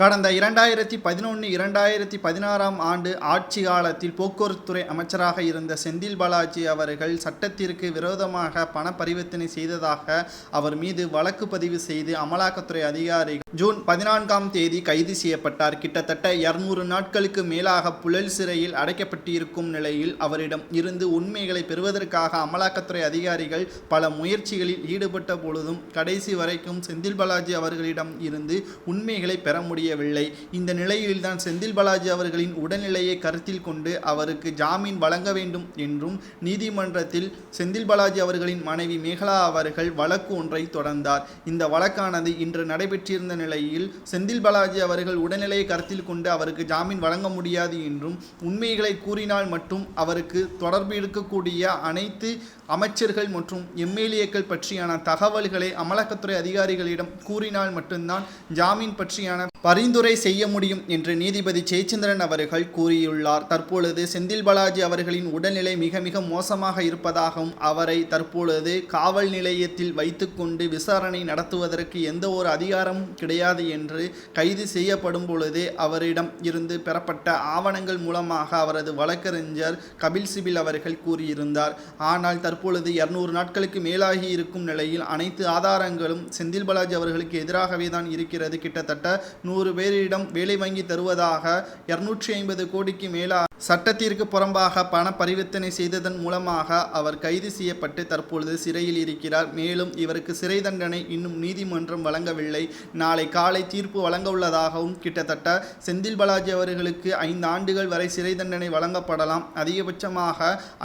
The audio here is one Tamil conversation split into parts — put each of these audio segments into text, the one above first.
கடந்த 2011-2016 ஆண்டு ஆட்சி காலத்தில் போக்குவரத்துறை அமைச்சராக இருந்த செந்தில் பாலாஜி அவர்கள் சட்டத்திற்கு விரோதமாக பண பரிவர்த்தனை செய்ததாக அவர் மீது வழக்கு பதிவு செய்து அமலாக்கத்துறை அதிகாரிகள் ஜூன் 14ஆம் தேதி கைது செய்யப்பட்டார். கிட்டத்தட்ட 200 நாட்களுக்கு மேலாக புழல் சிறையில் அடைக்கப்பட்டிருக்கும் நிலையில் அவரிடம் இருந்து உண்மைகளை பெறுவதற்காக அமலாக்கத்துறை அதிகாரிகள் பல முயற்சிகளில் ஈடுபட்ட பொழுதும் கடைசி வரைக்கும் செந்தில் பாலாஜி அவர்களிடம் இருந்து உண்மைகளை பெற முடியவில்லை. இந்த நிலையில்தான் செந்தில் பாலாஜி அவர்களின் உடல்நிலையை கருத்தில் கொண்டு அவருக்கு ஜாமீன் வழங்க வேண்டும் என்றும் நீதிமன்றத்தில் செந்தில் பாலாஜி அவர்களின் மனைவி மேகலா அவர்கள் வழக்கு ஒன்றை தொடர்ந்தார். இந்த வழக்கானது இன்று நடைபெற்றிருந்த நிலையில் செந்தில் பாலாஜி அவர்கள் உடல்நிலையை கருத்தில் கொண்டு அவருக்கு ஜாமீன் வழங்க முடியாது என்றும் உண்மைகளை கூறினால் மட்டும் அவருக்கு தொடர்பு இருக்கக்கூடிய அனைத்து அமைச்சர்கள் மற்றும் எம்எல்ஏக்கள் பற்றியான தகவல்களை அமலாக்கத்துறை அதிகாரிகளிடம் கூறினால் மட்டும்தான் ஜாமீன் பற்றியான பரிந்துரை செய்ய முடியும் என்று நீதிபதி ஜெயச்சந்திரன் அவர்கள் கூறியுள்ளார். தற்பொழுது செந்தில் பாலாஜி அவர்களின் உடல்நிலை மிக மிக மோசமாக இருப்பதாகவும் அவரை தற்பொழுது காவல் நிலையத்தில் வைத்துக்கொண்டு விசாரணை நடத்துவதற்கு எந்த ஒரு அதிகாரமும் கிடையாது என்று கைது செய்யப்படும் பொழுதே அவரிடம் இருந்து பெறப்பட்ட ஆவணங்கள் மூலமாக அவரது வழக்கறிஞர் கபில் சிபில் அவர்கள் கூறியிருந்தார். ஆனால் தற்பொழுது 200 நாட்களுக்கு மேலாகி இருக்கும் நிலையில் அனைத்து ஆதாரங்களும் செந்தில் பாலாஜி அவர்களுக்கு எதிராகவே தான் இருக்கிறது. கிட்டத்தட்ட 100 பேரிடம் வேலை வாங்கி தருவதாக 250 கோடிக்கு மேலாக சட்டத்திற்கு புறம்பாக பண பரிவர்த்தனை செய்ததன் மூலமாக அவர் கைது செய்யப்பட்டு தற்பொழுது சிறையில் இருக்கிறார். மேலும் இவருக்கு சிறை தண்டனை இன்னும் நீதிமன்றம் வழங்கவில்லை. நாளை காலை தீர்ப்பு வழங்க உள்ளதாகவும் கிட்டத்தட்ட செந்தில் பாலாஜி அவர்களுக்கு 5 ஆண்டுகள் வரை சிறை தண்டனை வழங்கப்படலாம், அதிகபட்சமாக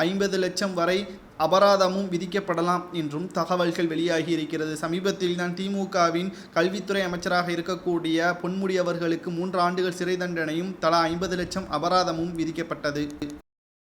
50 லட்சம் வரை அபராதமும் விதிக்கப்படலாம் என்றும் தகவல்கள் வெளியாகி இருக்கிறது. சமீபத்தில் தான் திமுகவின் கல்வித்துறை அமைச்சராக இருக்கக்கூடிய பொன்முடி அவர்களுக்கு 3 ஆண்டுகள் சிறை தண்டனையும் தலா 50 லட்சம் அபராதமும் விதிக்கப்பட்டது.